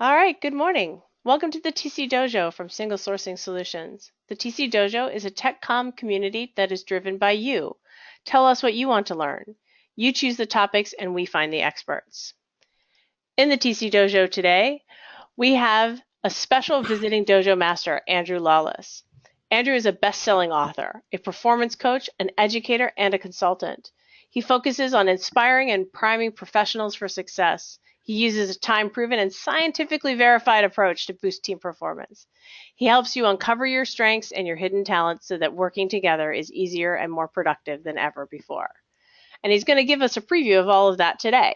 All right, good morning. Welcome to the TC Dojo from Single Sourcing Solutions. The TC Dojo is a tech-comm community that is driven by you. Tell us what you want to learn. You choose the topics and we find the experts. In the TC Dojo today, we have a special visiting dojo master, Andrew Lawless. Andrew is a best-selling author, a performance coach, an educator, and a consultant. He focuses on inspiring and priming professionals for success. He uses a time-proven and scientifically verified approach to boost team performance. He helps you uncover your strengths and your hidden talents so that working together is easier and more productive than ever before. And he's going to give us a preview of all of that today.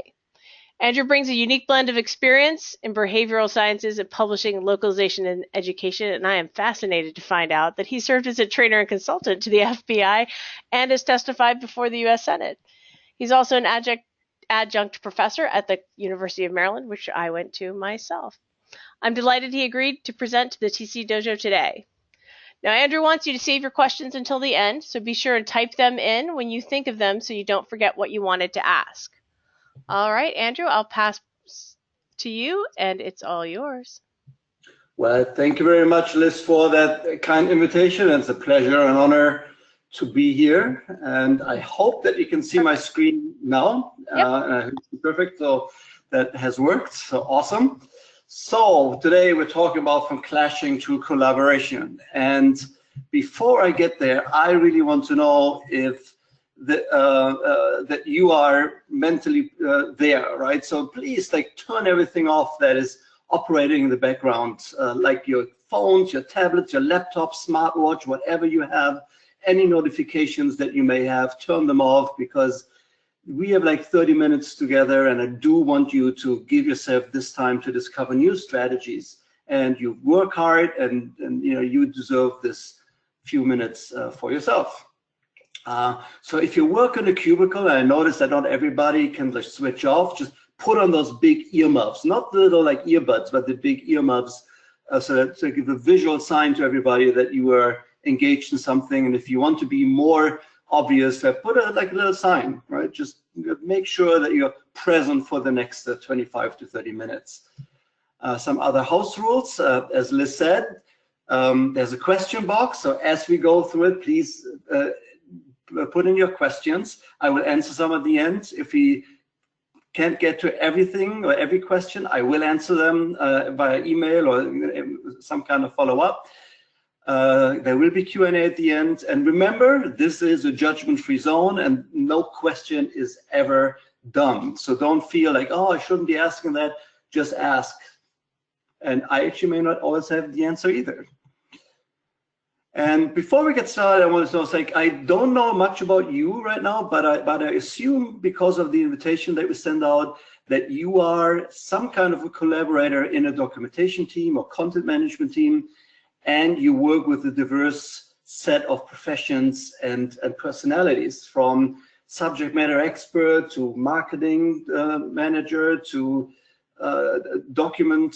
Andrew brings a unique blend of experience in behavioral sciences and publishing, localization, and education, and I am fascinated to find out that he served as a trainer and consultant to the FBI and has testified before the U.S. Senate. He's also an adjunct professor at the University of Maryland, which I went to myself. I'm delighted he agreed to present to the TC Dojo today. Now, Andrew wants you to save your questions until the end, so be sure to type them in when you think of them so you don't forget what you wanted to ask. All right, Andrew, I'll pass to you, and it's all yours. Well, thank you very much, Liz, for that kind invitation. It's a pleasure and honor to be here, and I hope that you can see my screen now. Yep. It's perfect, so that has worked, so awesome. So today we're talking about from clashing to collaboration, and before I get there, I really want to know if that you are mentally there, right? So please, like, turn everything off that is operating in the background, like your phones, your tablets, your laptop, smartwatch, whatever you have. Any notifications that you may have, turn them off, because we have like 30 minutes together, and I do want you to give yourself this time to discover new strategies. And you work hard, and you know, you deserve this few minutes for yourself. So if you work in a cubicle, and I notice that not everybody can just switch off, just put on those big earmuffs, not the little like earbuds, but the big earmuffs, so give a visual sign to everybody that you are engaged in something. And if you want to be more obvious, put a like a little sign, right? Just make sure that you're present for the next 25 to 30 minutes. Some other house rules, as Liz said, there's a question box. So as we go through it, please put in your questions. I will answer some at the end. If we can't get to everything or every question, I will answer them via email or some kind of follow-up. There will be Q&A at the end. And remember, this is a judgment-free zone, and no question is ever dumb. So don't feel like, oh, I shouldn't be asking that. Just ask. And I actually may not always have the answer either. And before we get started, I want to know, like, I don't know much about you right now, but I assume, because of the invitation that we send out, that you are some kind of a collaborator in a documentation team or content management team, and you work with a diverse set of professions and personalities, from subject matter expert to marketing manager to document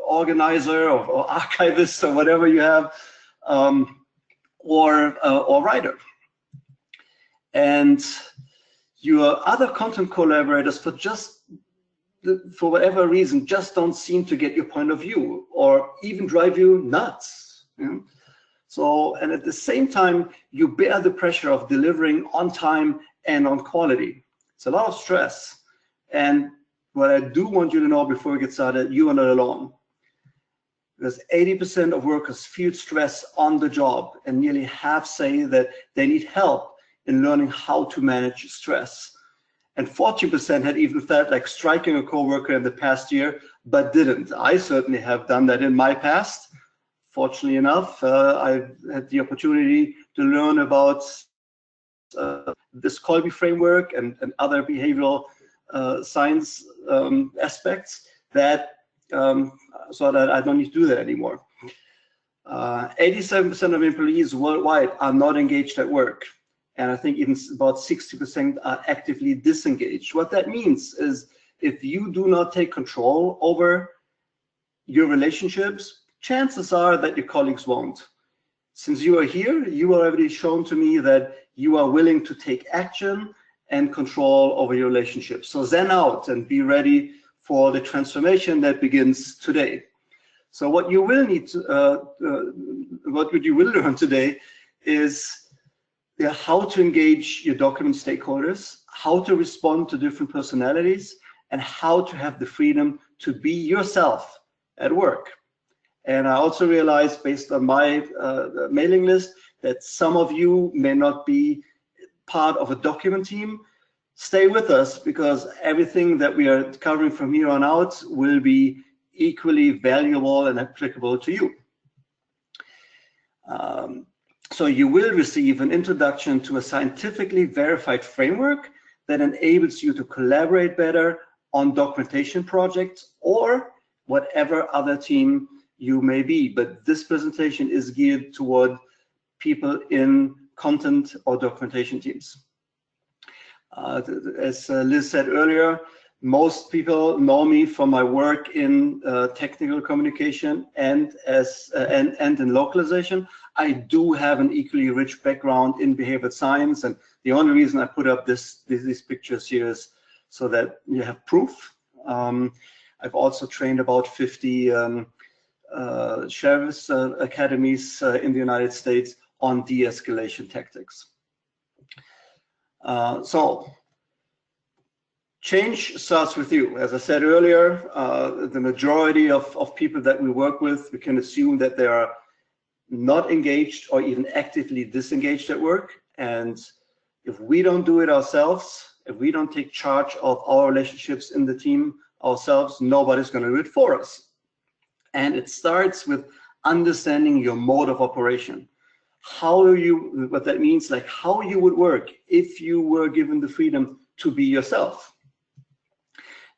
organizer or archivist or whatever you have, or writer. And your other content collaborators, for whatever reason, just don't seem to get your point of view, or even drive you nuts. So, and at the same time, you bear the pressure of delivering on time and on quality. It's a lot of stress. And what I do want you to know before we get started, you are not alone. Because 80% of workers feel stress on the job, and nearly half say that they need help in learning how to manage stress. And 40% had even felt like striking a coworker in the past year, but didn't. I certainly have done that in my past. Fortunately enough, I've had the opportunity to learn about this Kolbe framework and other behavioral science aspects that so that I don't need to do that anymore. 87% of employees worldwide are not engaged at work. And I think even about 60% are actively disengaged. What that means is, if you do not take control over your relationships, chances are that your colleagues won't. Since you are here, you are already shown to me that you are willing to take action and control over your relationships. So zen out and be ready for the transformation that begins today. So what you will need to, what you will learn today is how to engage your document stakeholders, how to respond to different personalities, and how to have the freedom to be yourself at work. And I also realized, based on my mailing list, that some of you may not be part of a document team. Stay with us, because everything that we are covering from here on out will be equally valuable and applicable to you. So you will receive an introduction to a scientifically verified framework that enables you to collaborate better on documentation projects or whatever other team you may be. But this presentation is geared toward people in content or documentation teams. As Liz said earlier, most people know me from my work in technical communication and in localization. I do have an equally rich background in behavioral science, and the only reason I put up these pictures here is so that you have proof. I've also trained about 50 sheriff's academies in the United States on de-escalation tactics. So change starts with you. As I said earlier, the majority of people that we work with, we can assume that they are not engaged or even actively disengaged at work. And if we don't do it ourselves, if we don't take charge of our relationships in the team ourselves, nobody's going to do it for us. And it starts with understanding your mode of operation. What that means, like how you would work if you were given the freedom to be yourself.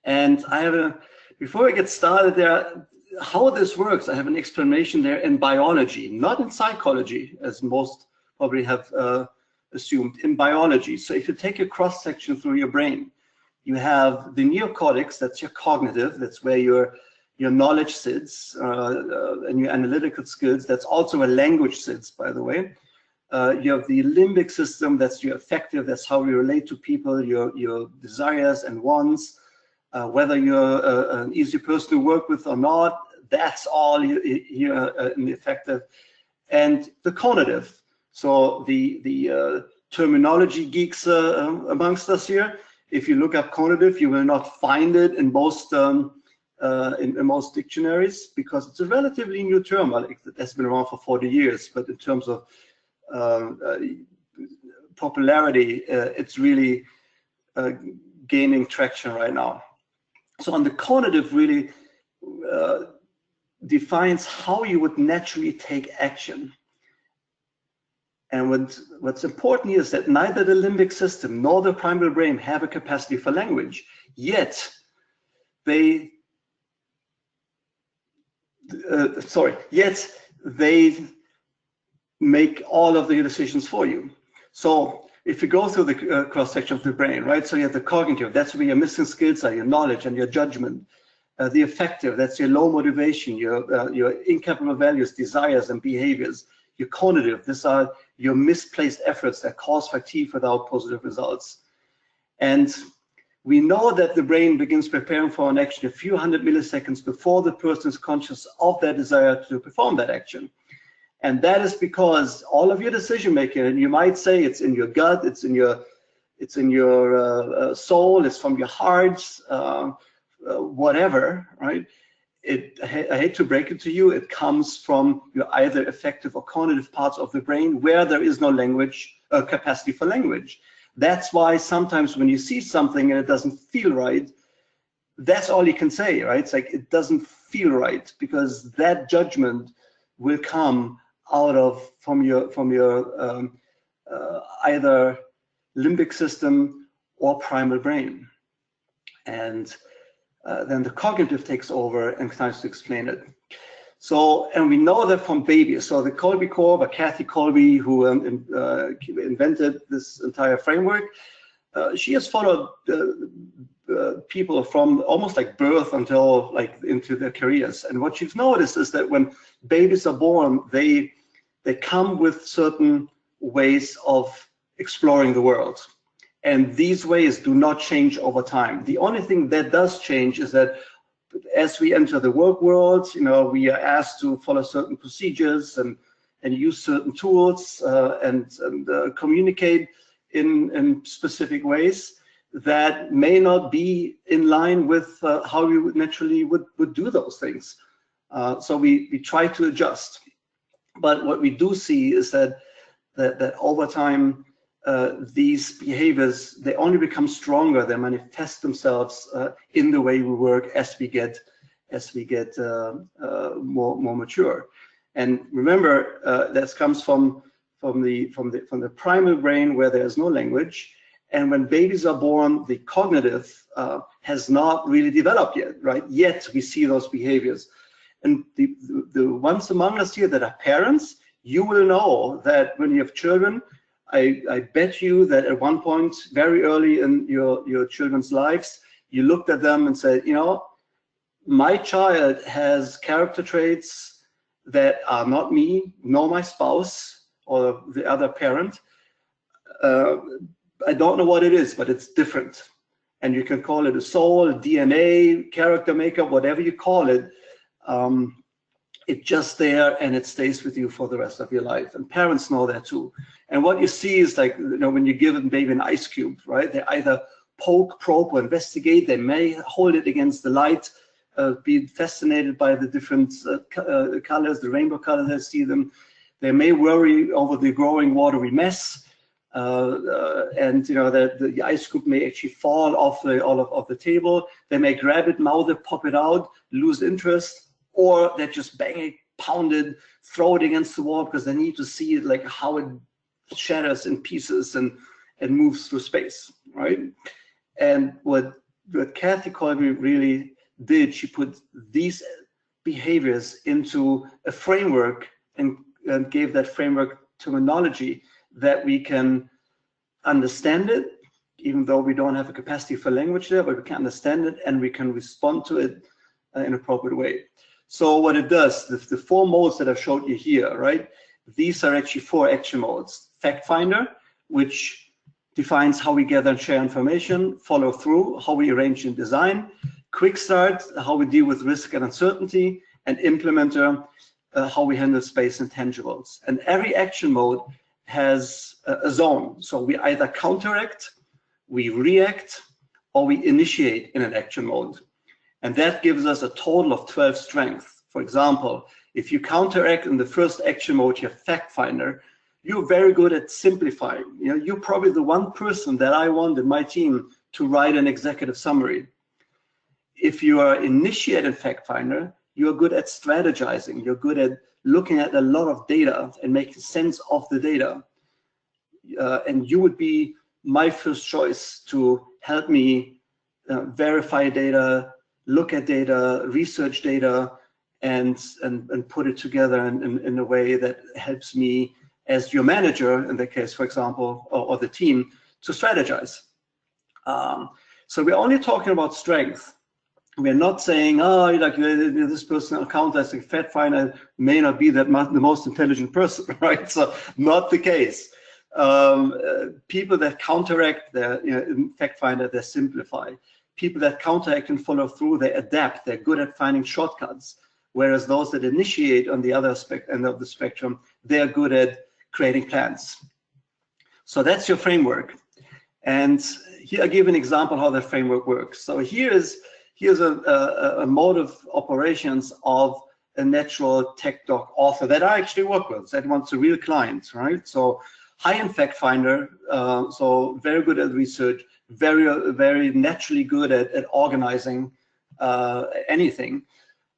And I have before I get started there, how this works, I have an explanation there in biology, not in psychology, as most probably have assumed, in biology. So if you take a cross section through your brain, you have the neocortex, that's your cognitive, that's where your knowledge sits, and your analytical skills. That's also a language sits, by the way. You have the limbic system, that's your affective, that's how we relate to people, your desires and wants, whether you're an easy person to work with or not, that's all here in the affective. And the cognitive, so the terminology geeks amongst us here, if you look up cognitive, you will not find it in most in most dictionaries, because it's a relatively new term. Like, it has been around for 40 years, but in terms of popularity, it's really gaining traction right now. So on the cognitive really defines how you would naturally take action. And what's important here is that neither the limbic system nor the primal brain have a capacity for language, yet they make all of the decisions for you. So if you go through the cross-section of the brain, right? So you have the cognitive, that's where your missing skills are, your knowledge and your judgment. The affective, that's your low motivation, your incapable values, desires, and behaviors. Your cognitive, these are your misplaced efforts that cause fatigue without positive results. And we know that the brain begins preparing for an action a few hundred milliseconds before the person is conscious of their desire to perform that action. And that is because all of your decision making, and you might say it's in your gut, it's in your soul, it's from your heart, whatever, right? I hate to break it to you, it comes from your either affective or cognitive parts of the brain where there is no language, capacity for language. That's why sometimes when you see something and it doesn't feel right, that's all you can say, right? It's like, it doesn't feel right, because that judgment will come out from your either limbic system or primal brain. And then the cognitive takes over and tries to explain it. So, and we know that from babies. So the Kolbe Corp, or Kathy Kolbe, who invented this entire framework, she has followed people from almost like birth until like into their careers. And what she's noticed is that when babies are born, they come with certain ways of exploring the world. And these ways do not change over time. The only thing that does change is that as we enter the work world, we are asked to follow certain procedures and use certain tools and communicate in specific ways that may not be in line with how we would naturally would do those things. So we try to adjust. But what we do see is that over time, these behaviors, they only become stronger, they manifest themselves in the way we work as we get more mature. And remember, that comes from the primal brain, where there's no language, and when babies are born, the cognitive has not really developed yet, right? Yet we see those behaviors. And the ones among us here that are parents, you will know that when you have children, I bet you that at one point, very early in your children's lives, you looked at them and said, my child has character traits that are not me, nor my spouse or the other parent. I don't know what it is, but it's different. And you can call it a soul, DNA, character makeup, whatever you call it. It's just there, and it stays with you for the rest of your life. And parents know that too. And what you see is like, when you give a baby an ice cube, right? They either poke, probe, or investigate. They may hold it against the light, be fascinated by the different colors, the rainbow colors. They see them. They may worry over the growing watery mess, and the ice cube may actually fall off the table. They may grab it, mouth it, pop it out, lose interest, or they just bang it, pound it, throw it against the wall because they need to see it, like how it shatters in pieces and moves through space, right? And what Kathy Kolbe really did, she put these behaviors into a framework and gave that framework terminology that we can understand it, even though we don't have a capacity for language there, but we can understand it and we can respond to it in an appropriate way. So what it does, the 4 modes that I showed you here, right? These are actually 4 action modes. Fact finder, which defines how we gather and share information. Follow through, how we arrange and design. Quick start, how we deal with risk and uncertainty. And implementer, how we handle space and tangibles. And every action mode has a zone. So we either counteract, we react, or we initiate in an action mode. And that gives us a total of 12 strengths. For example, if you counteract in the first action mode, you have fact finder, you're very good at simplifying. You're probably the one person that I want in my team to write an executive summary. If you are initiated fact finder, you're good at strategizing. You're good at looking at a lot of data and making sense of the data. And you would be my first choice to help me verify data, look at data, research data, and put it together in a way that helps me as your manager, in the case, for example, or the team, to strategize. So we're only talking about strength. We're not saying, this person account as a fact finder may not be the most intelligent person, right? So not the case. People that counteract, in fact finder, they simplify. People that counteract and follow through, they adapt. They're good at finding shortcuts. Whereas those that initiate on the other end of the spectrum, they're good at creating plans. So that's your framework. And here I give an example how that framework works. So here's a mode of operations of a natural tech doc author that I actually work with, that wants a real client, right? So high-end fact finder, so very good at research, very naturally good at organizing anything.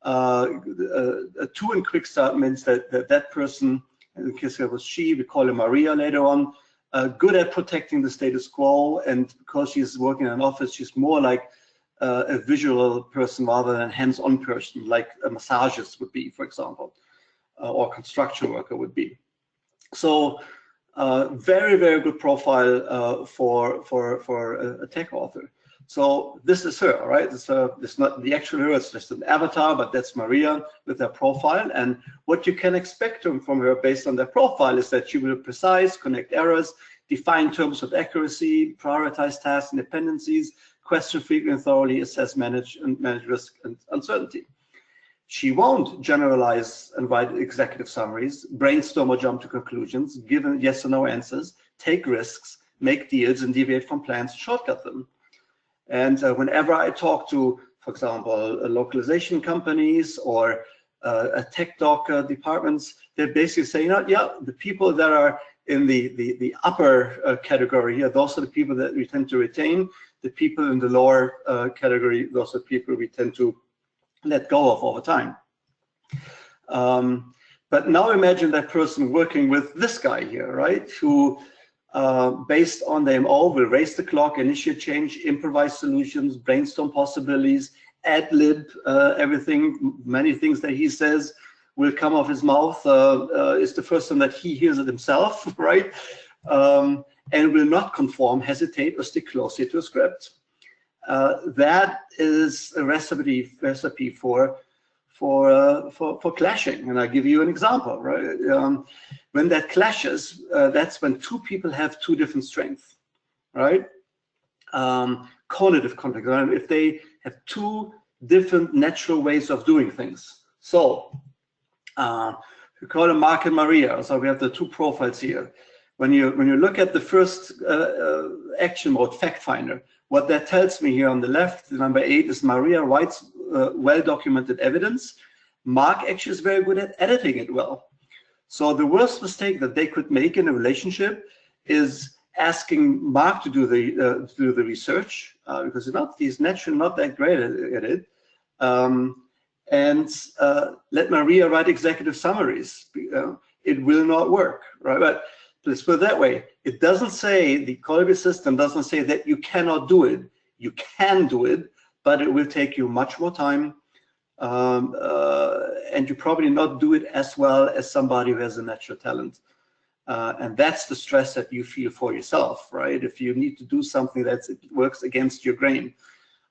A 2 in quick start means that person, in the case it was she, we call her Maria later on, good at protecting the status quo, and because she's working in an office, she's more like a visual person rather than hands-on person, like a massagist would be, for example, or a construction worker would be. So very, very good profile for a tech author. So this is her, right? It's not the actual her, it's just an avatar, but that's Maria with her profile. And what you can expect from her based on their profile is that she will be precise, connect errors, define terms of accuracy, prioritize tasks and dependencies, question frequently and thoroughly, assess, manage risk and uncertainty. She won't generalize and write executive summaries, brainstorm or jump to conclusions, give yes or no answers, take risks, make deals, and deviate from plans and shortcut them. And whenever I talk to, for example, localization companies or tech doc departments, they're basically saying, yeah, the people that are in the upper category here, those are the people that we tend to retain. The people in the lower category, those are people we tend to let go of over time. But now imagine that person working with this guy here, right? Who, based on the MO, will raise the clock, initiate change, improvise solutions, brainstorm possibilities, ad-lib everything, many things that he says will come off his mouth. It's the first time that he hears it himself, right? And will not conform, hesitate, or stick closely to a script. That is a recipe for clashing, and I'll give you an example. Right, when that clashes, that's when two people have two different strengths, right? Cognitive conflict. If they have two different natural ways of doing things. So we call them Mark and Maria. So we have the two profiles here. When you look at the first action mode, fact finder, what that tells me here on the left, number 8, is Maria writes well-documented evidence. Mark actually is very good at editing it well. So the worst mistake that they could make in a relationship is asking Mark to do the research, because he's naturally not that great at it, and let Maria write executive summaries. It will not work, right? But let's put it that way. It doesn't say, the Kolbe system doesn't say that you cannot do it. You can do it, but it will take you much more time, and you probably not do it as well as somebody who has a natural talent. And that's the stress that you feel for yourself, right? If you need to do something that works against your grain.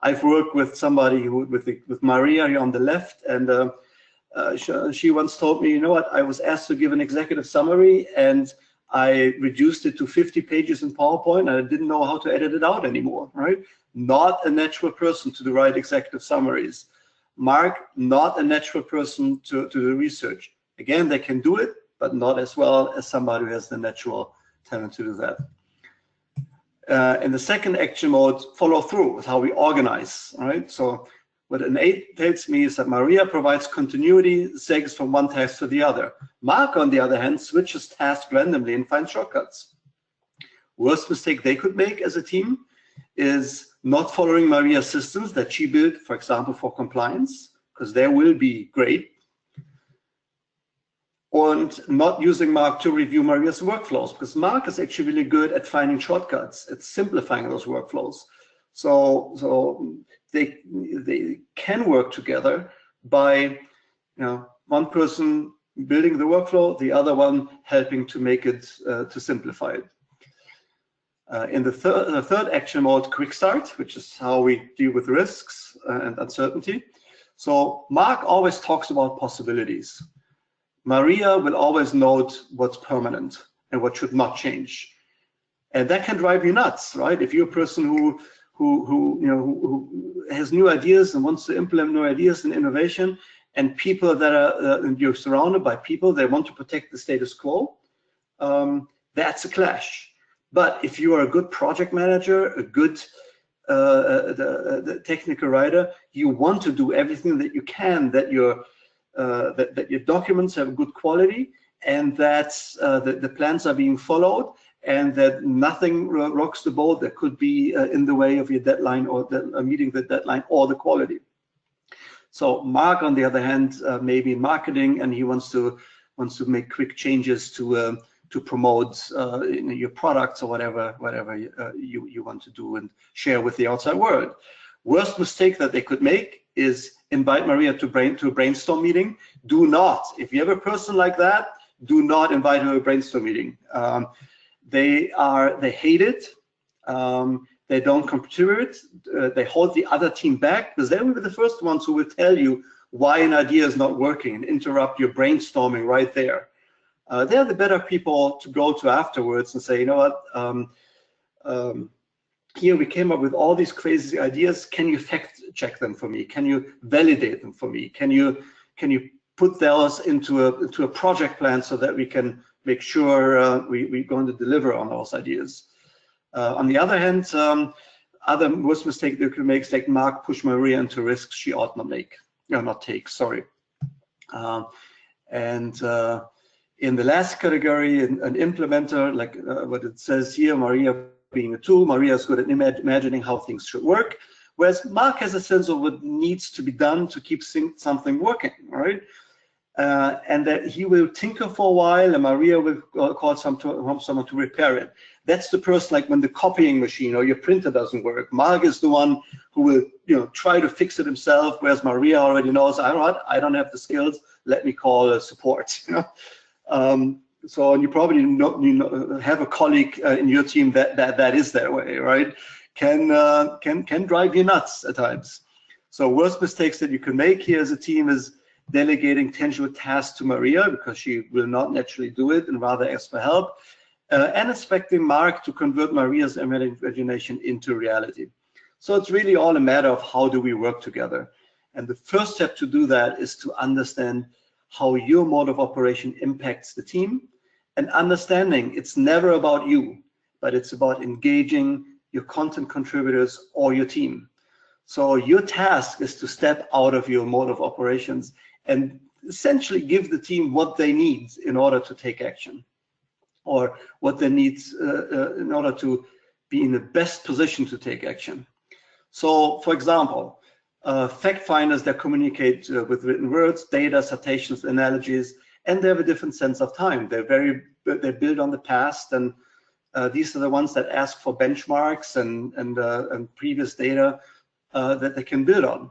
I've worked with somebody who, with Maria here on the left, and she once told me, you know what, I was asked to give an executive summary, and I reduced it to 50 pages in PowerPoint, and I didn't know how to edit it out anymore, right? Not a natural person to write executive summaries. Mark, not a natural person to do research. Again, they can do it, but not as well as somebody who has the natural talent to do that. In the second action mode, follow through is how we organize, right? So what an 8 tells me is that Maria provides continuity, segs from one task to the other. Mark, on the other hand, switches tasks randomly and finds shortcuts. Worst mistake they could make as a team is not following Maria's systems that she built, for example, for compliance, because they will be great, and not using Mark to review Maria's workflows, because Mark is actually really good at finding shortcuts, at simplifying those workflows. So they can work together by, one person building the workflow, the other one helping to make it, to simplify it. In the third action mode, quick start, which is how we deal with risks and uncertainty. So Mark always talks about possibilities. Maria will always note what's permanent and what should not change, and that can drive you nuts, right? If you're a person who has new ideas and wants to implement new ideas and innovation, and people that are you're surrounded by people that want to protect the status quo, that's a clash. But if you are a good project manager, a good the technical writer, you want to do everything that you can, that your documents have good quality, and that the plans are being followed, and that nothing rocks the boat that could be in the way of your deadline or meeting the deadline or the quality. So Mark, on the other hand, maybe in marketing, and he wants to make quick changes to promote your products or whatever you want to do and share with the outside world. Worst mistake that they could make is invite Maria to a brainstorm meeting. Do not, if you have a person like that, do not invite her to a brainstorm meeting. They hate it. They don't contribute. They hold the other team back, because they will be the first ones who will tell you why an idea is not working and interrupt your brainstorming right there. they're the better people to go to afterwards and say, you know what, here we came up with all these crazy ideas. Can you fact check them for me? Can you validate them for me? Can you put those into a project plan so that we can make sure we're going to deliver on those ideas? On the other hand, other worst mistake that you can make is like Mark push Maria into risks she ought not make, not take, sorry. In the last category, an implementer, like what it says here, Maria being a tool, Maria is good at imagining how things should work, whereas Mark has a sense of what needs to be done to keep something working, right? And that he will tinker for a while, and Maria will call someone to repair it. That's the person, like when the copying machine or your printer doesn't work. Mark is the one who will, try to fix it himself, whereas Maria already knows, I don't have the skills. Let me call support. So you probably have a colleague in your team that is that way, right? Can drive you nuts at times. So worst mistakes that you can make here as a team is delegating tangible tasks to Maria because she will not naturally do it and rather ask for help, and expecting Mark to convert Maria's imagination into reality. So it's really all a matter of how do we work together. And the first step to do that is to understand how your mode of operation impacts the team, and understanding it's never about you, but it's about engaging your content contributors or your team. So your task is to step out of your mode of operations and essentially give the team what they need in order to take action, or what they need in order to be in the best position to take action. So, for example, fact finders that communicate with written words, data, citations, analogies, and they have a different sense of time. They build on the past, and these are the ones that ask for benchmarks and previous data that they can build on.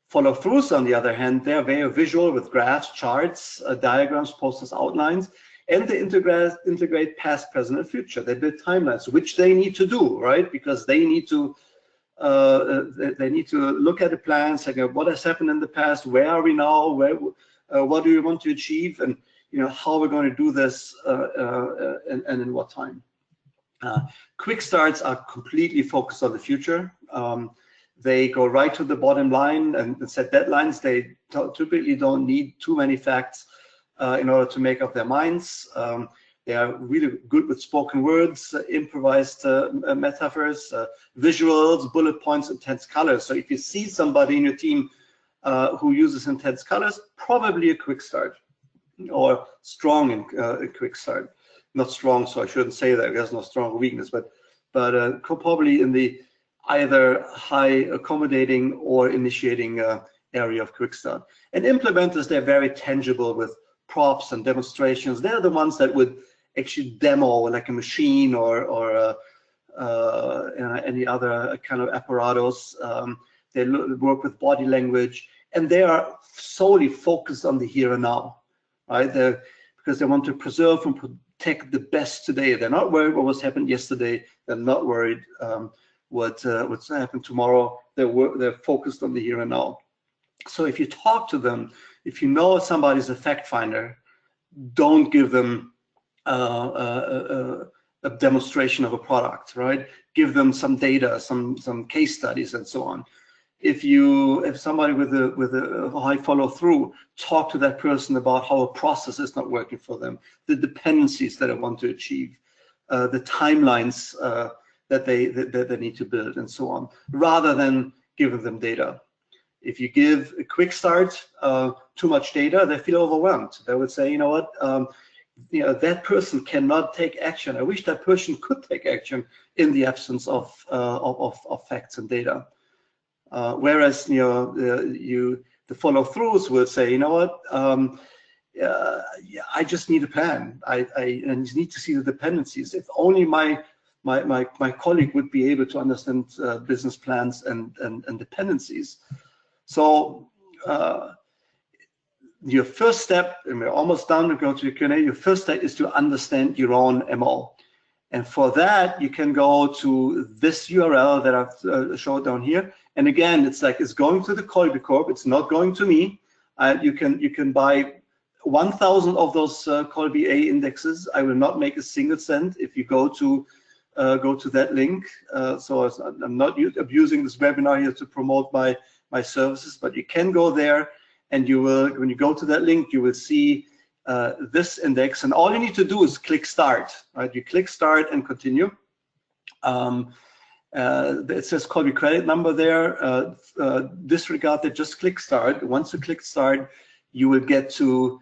Follow-throughs, on the other hand, they're very visual with graphs, charts, diagrams, posters, outlines, and they integrate past, present, and future. They build timelines, which they need to do, right? Because they need to look at the plans, like what has happened in the past, where are we now, what do we want to achieve, and how we're going to do this and in what time. Quick starts are completely focused on the future. They go right to the bottom line and set deadlines. They typically don't need too many facts in order to make up their minds. They are really good with spoken words, improvised metaphors, visuals, bullet points, intense colors. So if you see somebody in your team who uses intense colors, probably a quick start, or strong in a quick start. Not strong, so I shouldn't say that. There's no strong weakness, but probably in the either high accommodating or initiating area of quick start. And implementers, they're very tangible with props and demonstrations. They're the ones that would actually demo like a machine or any other kind of apparatus. They work with body language, and they are solely focused on the here and now, right? Because they want to preserve and protect the best today. They're not worried what was happened yesterday. They're not worried what's happened tomorrow. They're focused on the here and now. So if you talk to them, if you know somebody's a fact finder, don't give them a demonstration of a product, right? Give them some data, some case studies, and so on. If somebody with a high follow through, talk to that person about how a process is not working for them, the dependencies that they want to achieve, the timelines that they need to build, and so on, rather than giving them data. If you give a quick start too much data, they feel overwhelmed. They would say, you know what, that person cannot take action. I wish that person could take action in the absence of facts and data. Whereas the follow-throughs will say, you know what, I just need a plan. I need to see the dependencies. If only my colleague would be able to understand business plans and dependencies. So your first step, and we're almost done to go to the Q&A, your first step is to understand your own MO. And for that, you can go to this URL that I've showed down here. And again, it's going to the Kolbe Corp. It's not going to me. You can buy 1,000 of those Kolbe A indexes. I will not make a single cent if you go to that link. So I'm not abusing this webinar here to promote my services, but you can go there, and you will, when you go to that link, you will see this index, and all you need to do is click start. Right? You click start and continue. It says Kolbe credit number there. Disregard that. Just click start. Once you click start, you will get to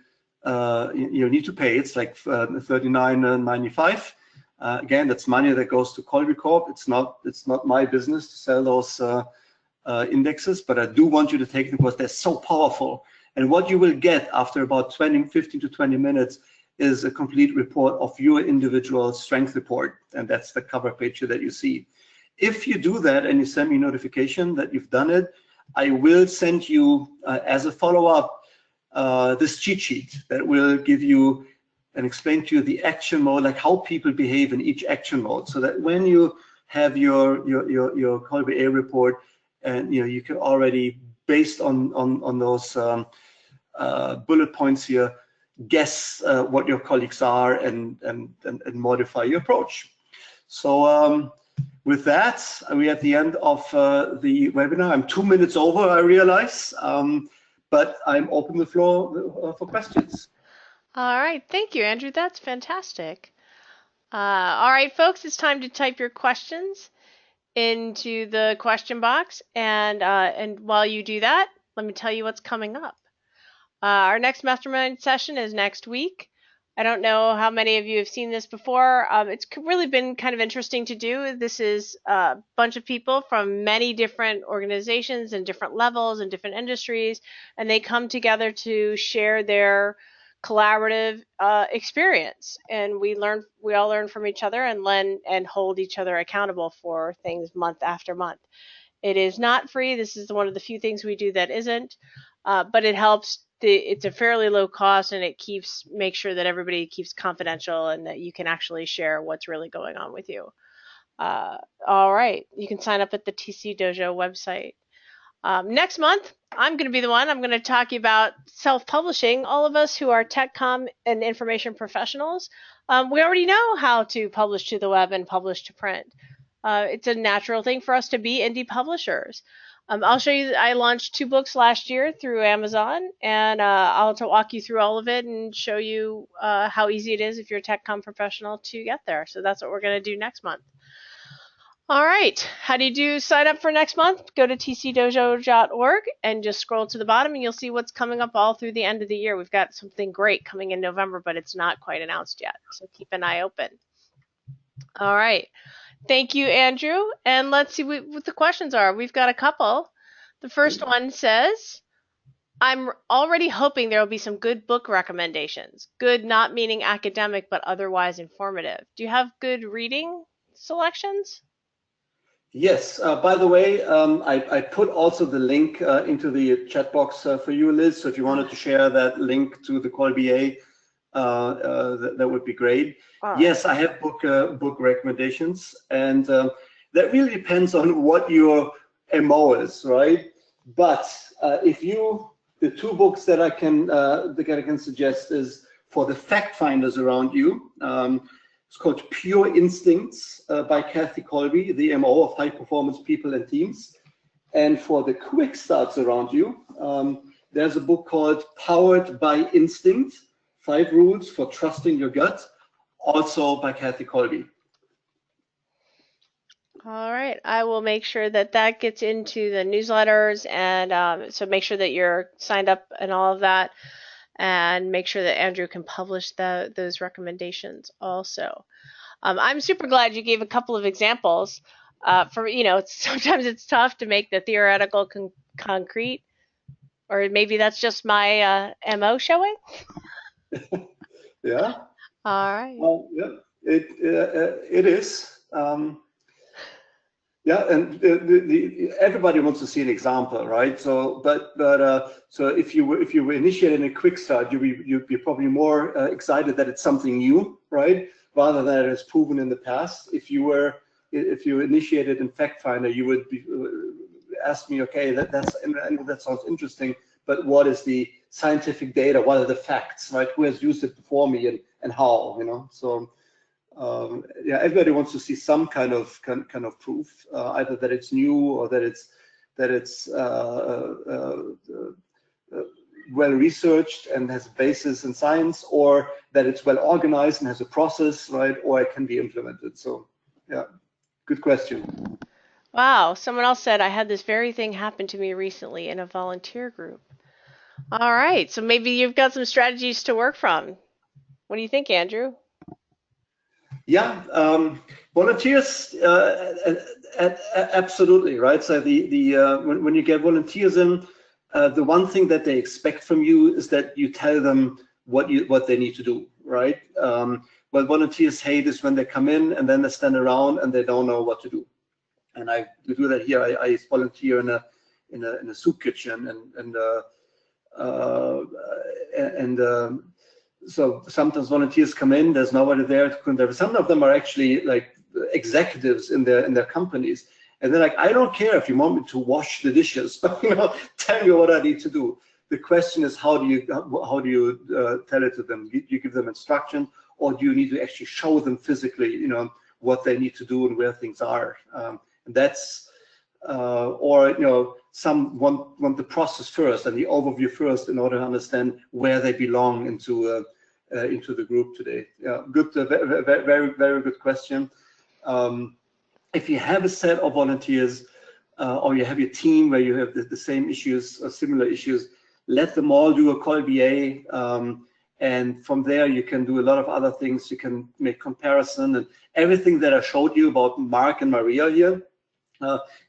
you need to pay. It's like $39.95. Again, that's money that goes to Kolbe Corp. It's not my business to sell those indexes, but I do want you to take them because they're so powerful. And what you will get after about 15 to 20 minutes is a complete report of your individual strength report, and that's the cover page that you see. If you do that and you send me a notification that you've done it, I will send you as a follow-up this cheat sheet that will give you and explain to you the action mode, like how people behave in each action mode, so that when you have your Kolbe A report, and you can already, based on those bullet points here, guess what your colleagues are and modify your approach. So with that, we're at the end of the webinar. I'm 2 minutes over, I realize, but I'm open the floor for questions. All right, thank you, Andrew. That's fantastic. All right, folks, it's time to type your questions into the question box, and while you do that, let me tell you what's coming up. Our next Mastermind session is next week. I don't know how many of you have seen this before. It's really been kind of interesting to do. This is a bunch of people from many different organizations and different levels and different industries, and they come together to share their collaborative experience, and we all learn from each other and hold each other accountable for things month after month. It is not free. This is one of the few things we do that isn't, but it helps. It's a fairly low cost, and it makes sure that everybody keeps confidential and that you can actually share what's really going on with you. All right, you can sign up at the TC Dojo website. Next month, I'm going to be the one. I'm going to talk about self-publishing. All of us who are tech comm and information professionals, we already know how to publish to the web and publish to print. It's a natural thing for us to be indie publishers. I'll show you that I launched 2 books last year through Amazon, and I'll walk you through all of it and show you how easy it is if you're a tech comm professional to get there. So that's what we're going to do next month. All right, how do you sign up for next month? Go to tcdojo.org and just scroll to the bottom, and you'll see what's coming up all through the end of the year. We've got something great coming in November, but it's not quite announced yet, so keep an eye open. All right, thank you, Andrew. And let's see what the questions are. We've got a couple. The first one says, I'm already hoping there will be some good book recommendations. Good not meaning academic, but otherwise informative. Do you have good reading selections? Yes, by the way, I put also the link into the chat box for you, Liz. So if you wanted to share that link to the Kolbe A, that would be great. Oh. Yes, I have book recommendations, and that really depends on what your MO is, right? But the 2 books that I can suggest is for the fact finders around you. It's called Pure Instincts by Kathy Kolbe, the MO of high performance people and teams. And for the quick starts around you, there's a book called Powered by Instinct, 5 Rules for Trusting Your Gut, also by Kathy Kolbe. All right, I will make sure that gets into the newsletters, and so make sure that you're signed up and all of that. And make sure that Andrew can publish those recommendations also. I'm super glad you gave a couple of examples. Sometimes it's tough to make the theoretical concrete, or maybe that's just my MO showing. Yeah. All right. Well, yeah, it is. Yeah, and everybody wants to see an example, right? So, so if you were initiating a quick start, you'd be probably more excited that it's something new, right? Rather than it is proven in the past. If you initiated in Fact Finder, you would ask me, okay, that sounds interesting, but what is the scientific data, what are the facts, right? Who has used it before me and how, you know? So yeah, everybody wants to see some kind of proof, either that it's new or that it's well researched and has a basis in science, or that it's well organized and has a process, right? Or it can be implemented. So yeah, good question. Wow, someone else said, I had this very thing happen to me recently in a volunteer group. All right, so maybe you've got some strategies to work from. What do you think, Andrew? Yeah, volunteers, absolutely, right? So when you get volunteers in, the one thing that they expect from you is that you tell them what they need to do, right? What volunteers hate is when they come in and then they stand around and they don't know what to do. And I do that here. I volunteer in a soup kitchen, so sometimes volunteers come in, there's nobody there to contribute. Some of them are actually like executives in their companies, and they're like, I don't care if you want me to wash the dishes, but you know, tell me what I need to do. The question is, how do you tell it to them? Do you give them instruction, or do you need to actually show them physically, you know, what they need to do and where things are? And that's or you know, some want the process first and the overview first in order to understand where they belong into the group today. Yeah, good, very good question. If you have a set of volunteers or you have your team where you have the same issues or similar issues, let them all do a Kolbe, and from there you can do a lot of other things. You can make comparison, and everything that I showed you about Mark and Maria here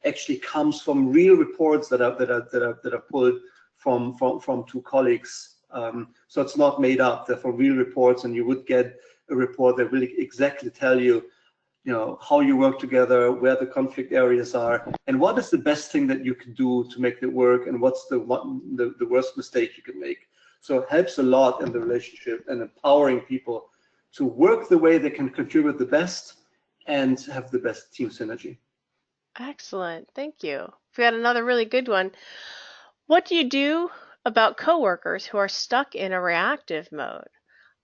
actually comes from real reports that are pulled from two colleagues. So it's not made up. They're from real reports, and you would get a report that will exactly tell you, you know, how you work together, where the conflict areas are, and what is the best thing that you can do to make it work, and what's the worst mistake you can make. So it helps a lot in the relationship and empowering people to work the way they can contribute the best and have the best team synergy. Excellent, thank you. We got another really good one. What do you do about coworkers who are stuck in a reactive mode?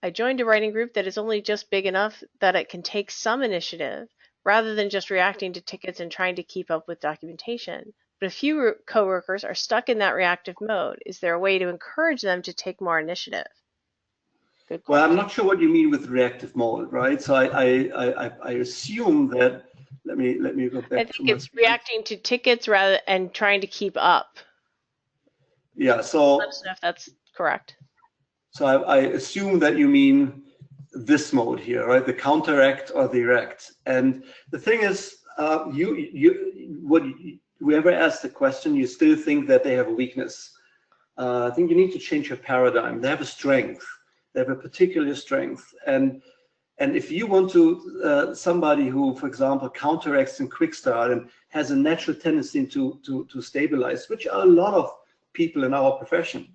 I joined a writing group that is only just big enough that it can take some initiative rather than just reacting to tickets and trying to keep up with documentation. But a few coworkers are stuck in that reactive mode. Is there a way to encourage them to take more initiative? Good question. Well, I'm not sure what you mean with reactive mode, right? So I assume that, let me go back. I think it's reacting to tickets rather and trying to keep up. Yeah, so Let us know if that's correct. So I assume that you mean this mode here, right? The counteract or the react. And the thing is, whoever asked the question, you still think that they have a weakness. I think you need to change your paradigm. They have a strength. They have a particular strength. And if you want to, somebody who, for example, counteracts in quick start and has a natural tendency to stabilize, which are a lot of people in our profession,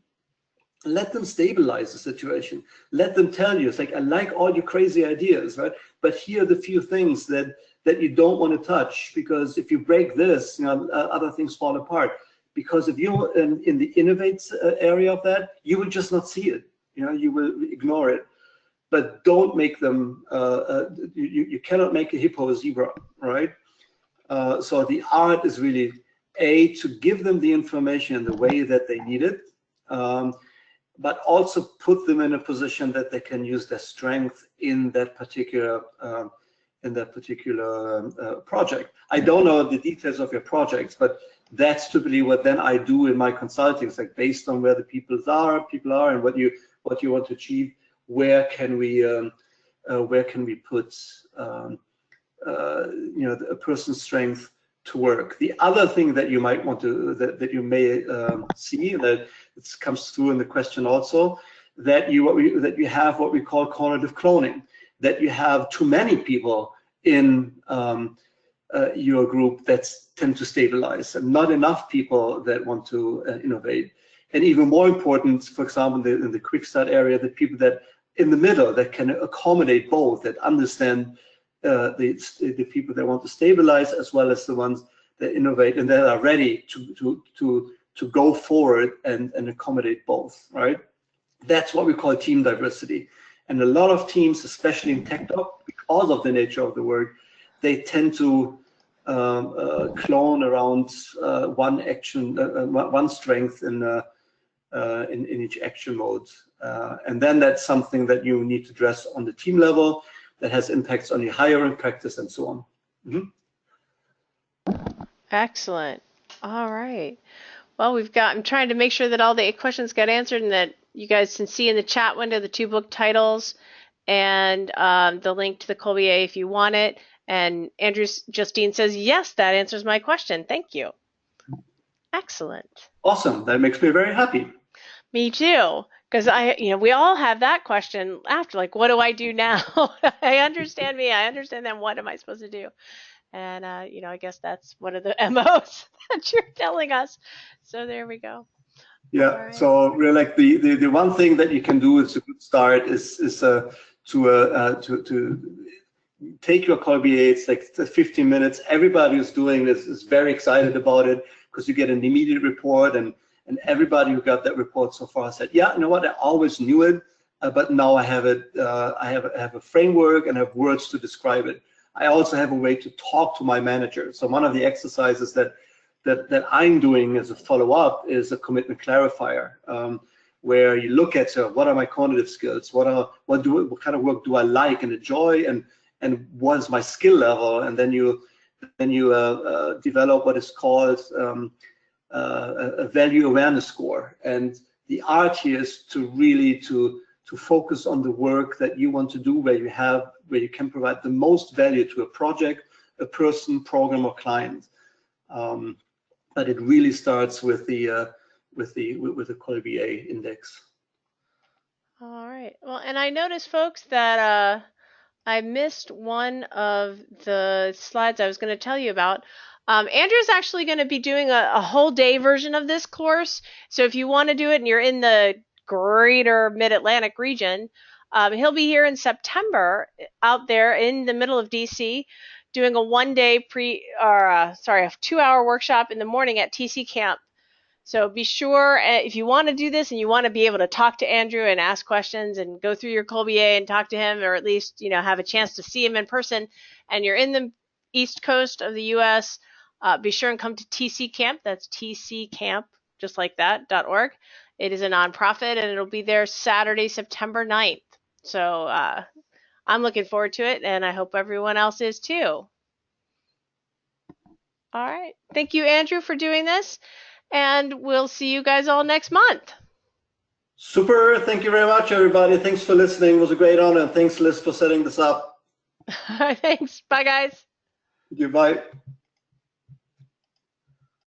let them stabilize the situation. Let them tell you, it's like, I like all your crazy ideas, right? But here are the few things that you don't want to touch, because if you break this, you know, other things fall apart. Because if you're in the innovate area of that, you will just not see it. You know, you will ignore it. But don't make them. You cannot make a hippo a zebra, right? So the art is really to give them the information in the way that they need it. But also put them in a position that they can use their strength in that particular project. I don't know the details of your projects, but that's typically what then I do in my consulting. It's like, based on where the people are, and what you want to achieve, where can we put you know, a person's strength to work. The other thing that you might want to that you may see, that it comes through in the question also, that you have what we call cognitive cloning, that you have too many people in your group that tend to stabilize, and not enough people that want to innovate. And even more important, for example, in the quick start area, the people that in the middle that can accommodate both, that understand the people that want to stabilize as well as the ones that innovate and that are ready to to go forward and accommodate both, right? That's what we call team diversity. And a lot of teams, especially in tech talk, because of the nature of the work, they tend to clone around one action, one strength in each action mode. And then that's something that you need to address on the team level that has impacts on your hiring practice and so on. Excellent. All right. Well, I'm trying to make sure that all the questions got answered and that you guys can see in the chat window the 2 book titles and the link to the Kolbe if you want it. And Andrew Justine says, yes, that answers my question. Thank you. Excellent. Awesome. That makes me very happy. Me too. Because we all have that question after, like, what do I do now? I understand me. I understand them. What am I supposed to do? And, I guess that's one of the MOs that you're telling us. So there we go. Yeah. Right. So really, like the one thing that you can do is a good start is to take your Kolbe. It's like 15 minutes. Everybody who's doing this is very excited about it because you get an immediate report, and everybody who got that report so far said, yeah, you know what, I always knew it, but now I have it. I have a framework and I have words to describe it. I also have a way to talk to my manager. So one of the exercises that I'm doing as a follow-up is a commitment clarifier, where you look at what are my cognitive skills, what kind of work do I like and enjoy, and what is my skill level, and then you develop what is called a value awareness score. And the art here is to really to focus on the work that you want to do, where you can provide the most value to a project, a person, program, or client. But it really starts with the Kolbe index. All right. Well, and I noticed, folks, that I missed one of the slides I was going to tell you about. Andrew's actually going to be doing a whole day version of this course. So if you want to do it and you're in the greater Mid-Atlantic region, he'll be here in September out there in the middle of DC doing a 1-day a 2-hour workshop in the morning at TC Camp. So be sure, if you want to do this and you want to be able to talk to Andrew and ask questions and go through your Kolbe and talk to him, or at least have a chance to see him in person, and you're in the East Coast of the U.S., be sure and come to TC Camp. That's tccamp, just like that, .org. It is a nonprofit, and it'll be there Saturday, September 9th. So I'm looking forward to it, and I hope everyone else is too. All right. Thank you, Andrew, for doing this. And we'll see you guys all next month. Super. Thank you very much, everybody. Thanks for listening. It was a great honor. And thanks, Liz, for setting this up. Thanks. Bye, guys. Goodbye.